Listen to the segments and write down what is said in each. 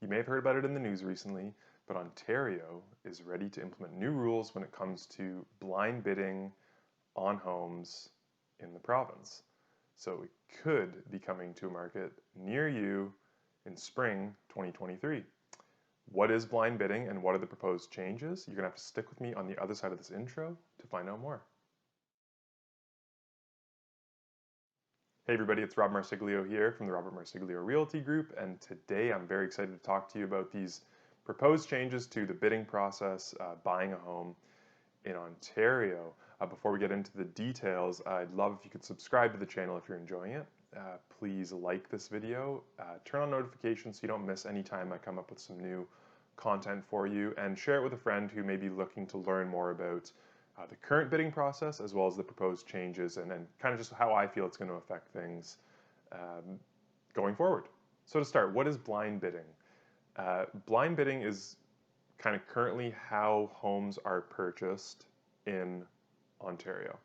You may have heard about it in the news recently, but Ontario is ready to implement new rules when it comes to blind bidding on homes in the province. So it could be coming to a market near you in spring 2023. What is blind bidding and what are the proposed changes? You're going to have to stick with me on the other side of this intro to find out more. Hey everybody, it's Rob Marsiglio here from the Robert Marsiglio Realty Group, and today I'm very excited to talk to you about these proposed changes to the bidding process buying a home in Ontario. Before we get into the details, I'd love if you could subscribe to the channel if you're enjoying it. Please like this video, turn on notifications so you don't miss any time I come up with some new content for you, and share it with a friend who may be looking to learn more about the current bidding process as well as the proposed changes and kind of just how I feel it's going to affect things going forward. So to start, what is blind bidding? Blind bidding is kind of currently how homes are purchased in Ontario.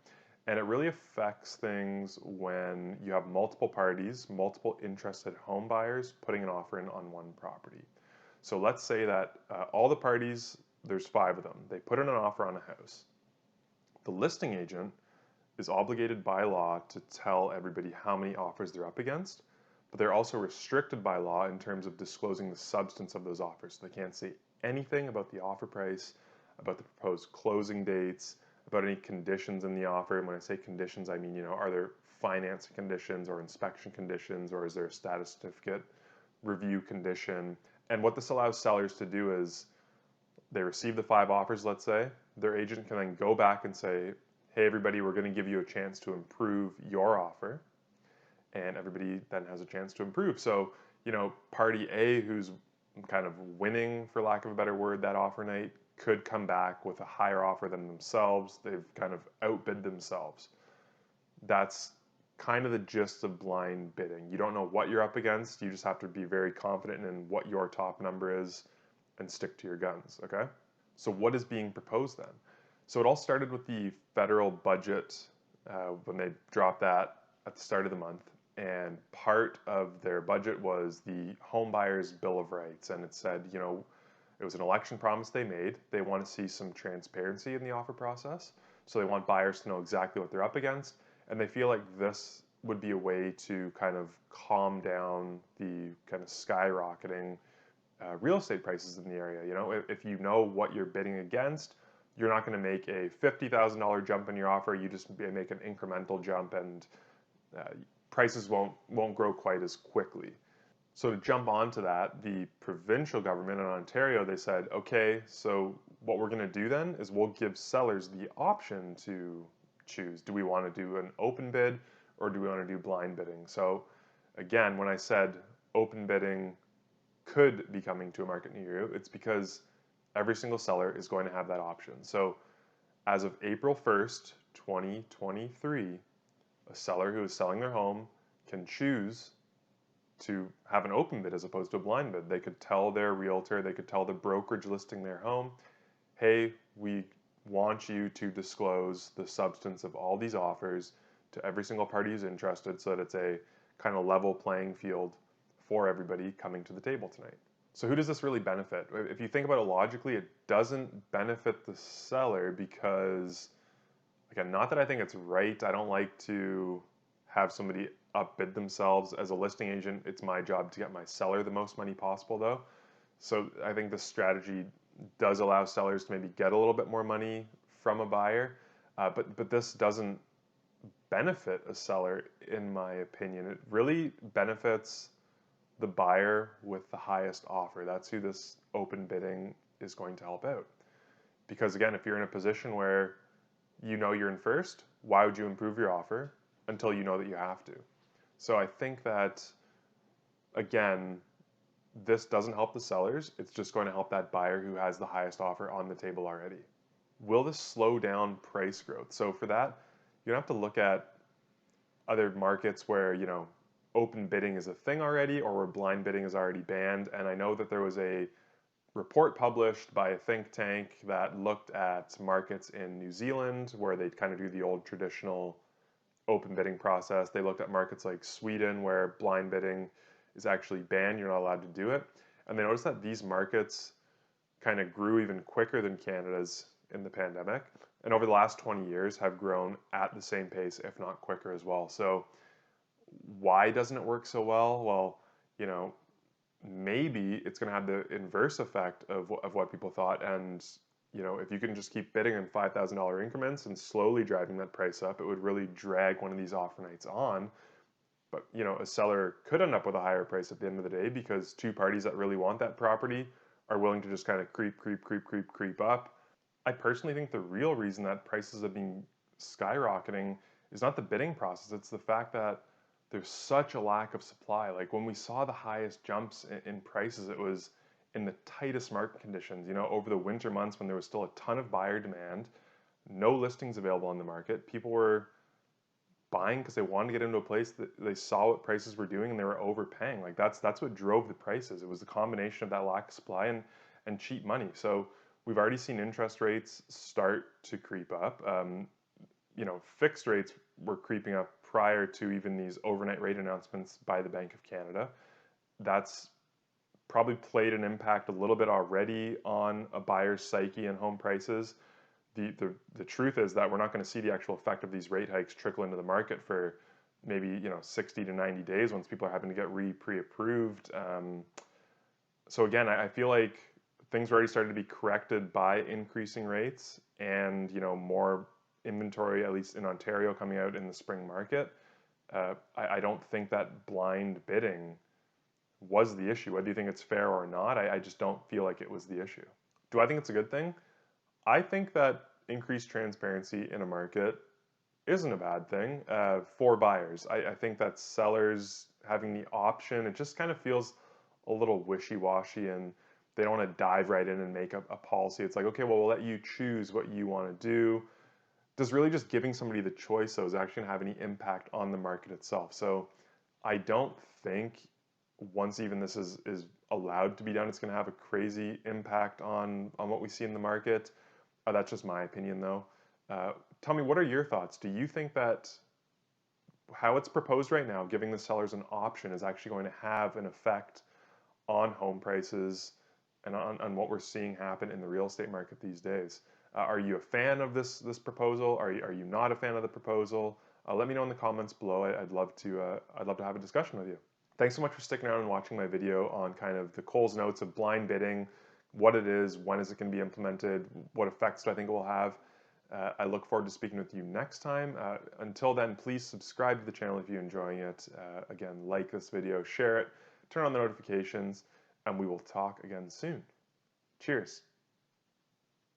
And it really affects things when you have multiple parties, multiple interested home buyers putting an offer in on one property. So let's say that all the parties, there's 5 of them, they put in an offer on a house. The listing agent is obligated by law to tell everybody how many offers they're up against, but they're also restricted by law in terms of disclosing the substance of those offers. So they can't say anything about the offer price, about the proposed closing dates, about any conditions in the offer. And when I say conditions, I mean, are there financing conditions or inspection conditions, or is there a status certificate review condition? And what this allows sellers to do is they receive the 5 offers, let's say, their agent can then go back and say, hey everybody, we're going to give you a chance to improve your offer. And everybody then has a chance to improve. So, party A, who's kind of winning, for lack of a better word, that offer night, could come back with a higher offer than themselves. They've kind of outbid themselves. That's kind of the gist of blind bidding. You don't know what you're up against. You just have to be very confident in what your top number is and stick to your guns, okay? So what is being proposed then? So it all started with the federal budget when they dropped that at the start of the month. And part of their budget was the Homebuyers Bill of Rights. And it said, it was an election promise they made. They want to see some transparency in the offer process. So they want buyers to know exactly what they're up against. And they feel like this would be a way to kind of calm down the kind of skyrocketing real estate prices in the area. If you know what you're bidding against, you're not going to make a $50,000 jump in your offer. You just make an incremental jump, and prices won't grow quite as quickly. So to jump onto that, the provincial government in Ontario, they said, okay, so what we're going to do then is we'll give sellers the option to choose. Do we want to do an open bid or do we want to do blind bidding? So again, when I said open bidding could be coming to a market near you, it's because every single seller is going to have that option. So as of April 1st, 2023, a seller who is selling their home can choose to have an open bid as opposed to a blind bid. They could tell their realtor, they could tell the brokerage listing their home, hey, we want you to disclose the substance of all these offers to every single party who's interested, so that it's a kind of level playing field for everybody coming to the table tonight. So who does this really benefit? If you think about it logically, it doesn't benefit the seller because, again, not that I think it's right. I don't like to have somebody upbid themselves. As a listing agent, it's my job to get my seller the most money possible though. So I think this strategy does allow sellers to maybe get a little bit more money from a buyer, but this doesn't benefit a seller, in my opinion. It really benefits the buyer with the highest offer. That's who this open bidding is going to help out. Because again, if you're in a position where you're in first, why would you improve your offer until you know that you have to? So I think that, again, this doesn't help the sellers. It's just going to help that buyer who has the highest offer on the table already. Will this slow down price growth? So for that, you're gonna have to look at other markets where, open bidding is a thing already, or where blind bidding is already banned. And I know that there was a report published by a think tank that looked at markets in New Zealand where they kind of do the old traditional open bidding process. They looked at markets like Sweden where blind bidding is actually banned. You're not allowed to do it. and they noticed that these markets kind of grew even quicker than Canada's in the pandemic, and over the last 20 years have grown at the same pace, if not quicker as well. So why doesn't it work so well? Well, you know, maybe it's going to have the inverse effect of what people thought. And, you know, if you can just keep bidding in $5,000 increments and slowly driving that price up, it would really drag one of these offer nights on. But, you know, a seller could end up with a higher price at the end of the day because two parties that really want that property are willing to just kind of creep up. I personally think the real reason that prices have been skyrocketing is not the bidding process, it's the fact that there's such a lack of supply. Like when we saw the highest jumps in prices, it was in the tightest market conditions, you know, over the winter months when there was still a ton of buyer demand, no listings available on the market. People were buying because they wanted to get into a place that they saw what prices were doing and they were overpaying. Like that's what drove the prices. It was the combination of that lack of supply and cheap money. So we've already seen interest rates start to creep up. You know, fixed rates were creeping up prior to even these overnight rate announcements by the Bank of Canada. That's probably played an impact a little bit already on a buyer's psyche and home prices. The truth is that we're not going to see the actual effect of these rate hikes trickle into the market for maybe, you know, 60 to 90 days once people are having to get pre-approved. So again, I feel like things are already starting to be corrected by increasing rates and, you know, more inventory, at least in Ontario, coming out in the spring market. I don't think that blind bidding was the issue. Whether you think it's fair or not, I just don't feel like it was the issue. Do I think it's a good thing? I think that increased transparency in a market isn't a bad thing for buyers. I think that sellers having the option, it just kind of feels a little wishy-washy and they don't want to dive right in and make a policy. It's like, okay, well, we'll let you choose what you want to do. Does really just giving somebody the choice, though, is actually going to have any impact on the market itself? So I don't think once even this is allowed to be done, it's going to have a crazy impact on what we see in the market. That's just my opinion, though. Tell me, what are your thoughts? Do you think that how it's proposed right now, giving the sellers an option, is actually going to have an effect on home prices and on what we're seeing happen in the real estate market these days? Are you a fan of this proposal? Are you not a fan of the proposal? Let me know in the comments below. I'd love to have a discussion with you. Thanks so much for sticking around and watching my video on kind of the Coles Notes of blind bidding, what it is, when is it going to be implemented, what effects do I think it will have. I look forward to speaking with you next time. Until then, please subscribe to the channel if you're enjoying it. Again, like this video, share it, turn on the notifications, and we will talk again soon. Cheers.